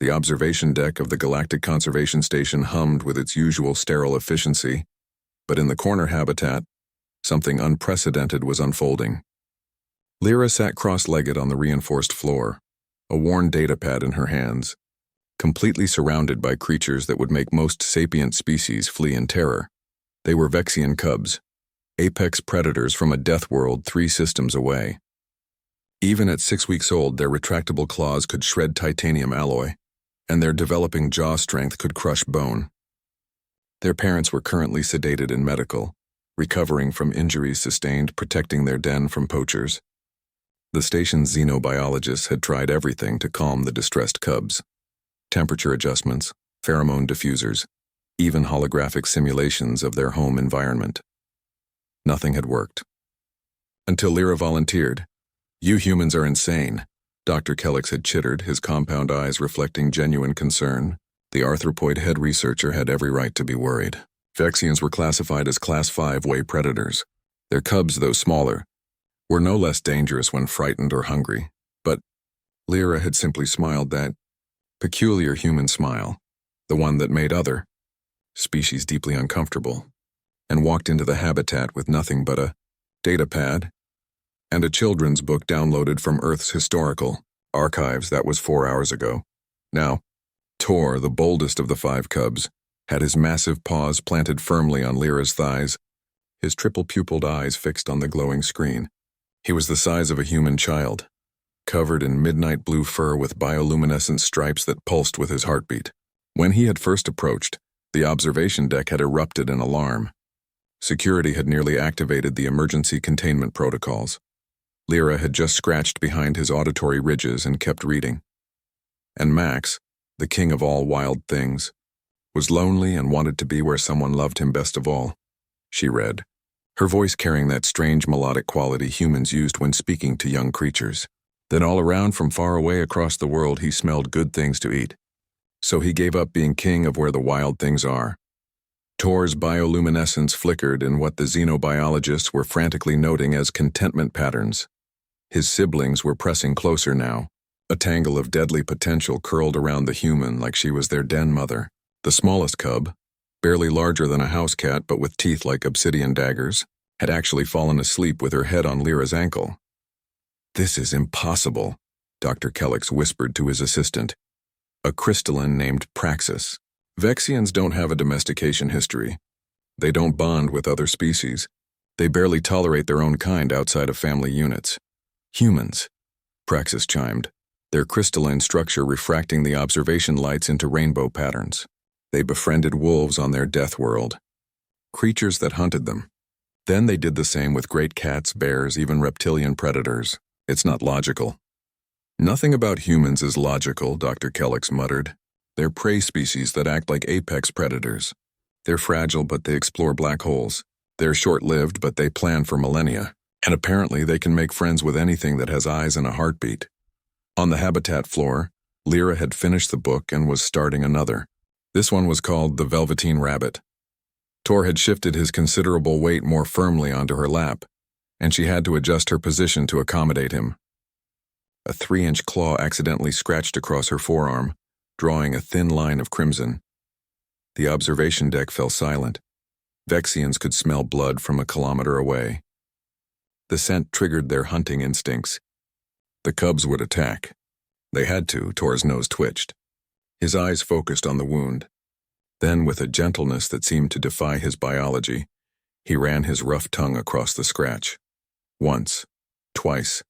The observation deck of the Galactic Conservation Station hummed with its usual sterile efficiency, but in the corner habitat, something unprecedented was unfolding. Lyra sat cross-legged on the reinforced floor, a worn datapad in her hands, completely surrounded by creatures that would make most sapient species flee in terror. They were Vexian cubs, apex predators from a death world 3 systems away. Even at 6 weeks old, their retractable claws could shred titanium alloy, and their developing jaw strength could crush bone. Their parents were currently sedated in medical, recovering from injuries sustained protecting their den from poachers. The station's xenobiologists had tried everything to calm the distressed cubs. Temperature adjustments, pheromone diffusers, even holographic simulations of their home environment. Nothing had worked. Until Lyra volunteered. "You humans are insane," Dr. Kellix had chittered, his compound eyes reflecting genuine concern. The arthropoid head researcher had every right to be worried. Vexians were classified as Class 5 way predators. Their cubs, though smaller, were no less dangerous when frightened or hungry. But Lyra had simply smiled that peculiar human smile, the one that made other species deeply uncomfortable, and walked into the habitat with nothing but a datapad and a children's book downloaded from Earth's historical archives. That was 4 hours ago. Now, Tor, the boldest of the 5 cubs, had his massive paws planted firmly on Lyra's thighs, his triple-pupilled eyes fixed on the glowing screen. He was the size of a human child, covered in midnight blue fur with bioluminescent stripes that pulsed with his heartbeat. When he had first approached, the observation deck had erupted in alarm. Security had nearly activated the emergency containment protocols. Lyra had just scratched behind his auditory ridges and kept reading. And Max, the king of all wild things, was lonely and wanted to be where someone loved him best of all. She read, her voice carrying that strange melodic quality humans used when speaking to young creatures. Then all around from far away across the world he smelled good things to eat. So he gave up being king of where the wild things are. Tor's bioluminescence flickered in what the xenobiologists were frantically noting as contentment patterns. His siblings were pressing closer now. A tangle of deadly potential curled around the human like she was their den mother. The smallest cub, barely larger than a house cat but with teeth like obsidian daggers, had actually fallen asleep with her head on Lyra's ankle. "This is impossible," Dr. Kellix whispered to his assistant, a crystalline named Praxis. Vexians don't have a domestication history. They don't bond with other species. They barely tolerate their own kind outside of family units. "Humans," Praxis chimed, their crystalline structure refracting the observation lights into rainbow patterns. They befriended wolves on their death world, creatures that hunted them. Then they did the same with great cats, bears, even reptilian predators. It's not logical. "Nothing about humans is logical," Dr. Kellix muttered. "They're prey species that act like apex predators. They're fragile, but they explore black holes. They're short-lived, but they plan for millennia. And apparently they can make friends with anything that has eyes and a heartbeat." On the habitat floor, Lyra had finished the book and was starting another. This one was called The Velveteen Rabbit. Tor had shifted his considerable weight more firmly onto her lap, and she had to adjust her position to accommodate him. A 3-inch claw accidentally scratched across her forearm, drawing a thin line of crimson. The observation deck fell silent. Vexians could smell blood from a kilometer away. The scent triggered their hunting instincts. The cubs would attack. They had to. Tor's nose twitched. His eyes focused on the wound. Then, with a gentleness that seemed to defy his biology, he ran his rough tongue across the scratch. Once, twice,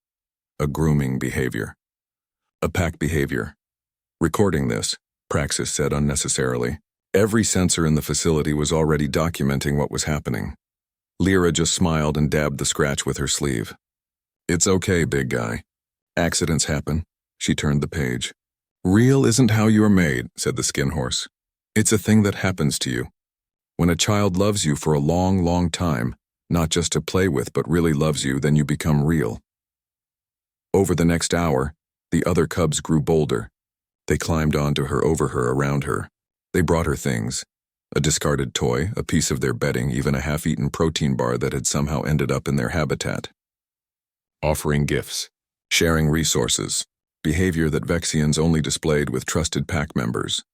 a grooming behavior. A pack behavior. Recording this, Praxis said unnecessarily. Every sensor in the facility was already documenting what was happening. Lyra just smiled and dabbed the scratch with her sleeve. "It's okay, big guy. Accidents happen." She turned the page. "Real isn't how you're made," said the skin horse. "It's a thing that happens to you. When a child loves you for a long, long time, not just to play with but really loves you, then you become real." Over the next hour, the other cubs grew bolder. They climbed onto her, over her, around her. They brought her things. A discarded toy, a piece of their bedding, even a half-eaten protein bar that had somehow ended up in their habitat. Offering gifts, sharing resources, behavior that Vexians only displayed with trusted pack members.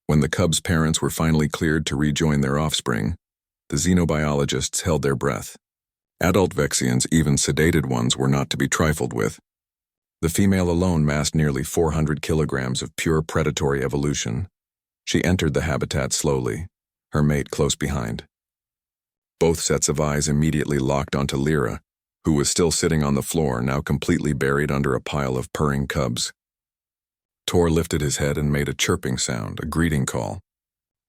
When the cubs' parents were finally cleared to rejoin their offspring, the xenobiologists held their breath. Adult Vexians, even sedated ones, were not to be trifled with. The female alone massed nearly 400 kilograms of pure predatory evolution. She entered the habitat slowly, her mate close behind. Both sets of eyes immediately locked onto Lyra, who was still sitting on the floor, now completely buried under a pile of purring cubs. Tor lifted his head and made a chirping sound, a greeting call.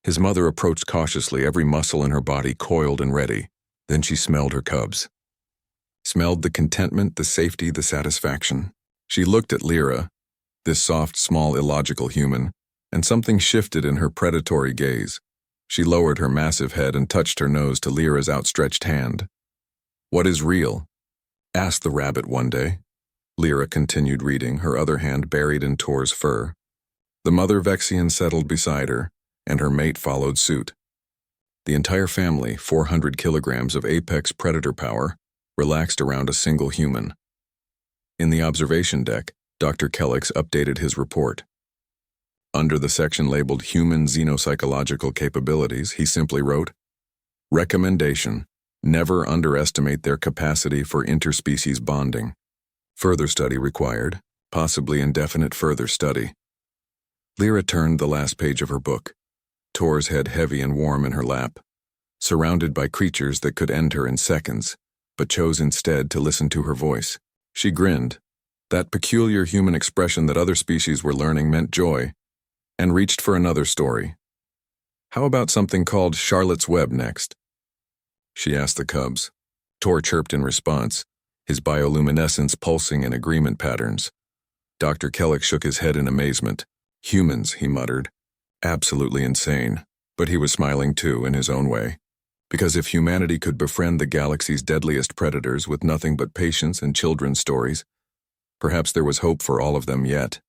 His mother approached cautiously, every muscle in her body coiled and ready. Then she smelled her cubs. Smelled the contentment, the safety, the satisfaction. She looked at Lyra, this soft, small, illogical human, and something shifted in her predatory gaze. She lowered her massive head and touched her nose to Lyra's outstretched hand. "What is real?" asked the rabbit one day. Lyra continued reading, her other hand buried in Tor's fur. The mother Vexian settled beside her, and her mate followed suit. The entire family, 400 kilograms of apex predator power, relaxed around a single human. In the observation deck, Dr. Kellix updated his report. Under the section labeled Human Xenopsychological Capabilities, he simply wrote, "Recommendation: never underestimate their capacity for interspecies bonding. Further study required, possibly indefinite further study." Lyra turned the last page of her book, Tor's head heavy and warm in her lap, surrounded by creatures that could end her in seconds, but chose instead to listen to her voice. She grinned. That peculiar human expression that other species were learning meant joy, and reached for another story. "How about something called Charlotte's Web next?" she asked the cubs. Tor chirped in response, his bioluminescence pulsing in agreement patterns. Dr. Kellix shook his head in amazement. "Humans," he muttered. Absolutely insane, but he was smiling too, in his own way. Because if humanity could befriend the galaxy's deadliest predators with nothing but patience and children's stories, perhaps there was hope for all of them yet.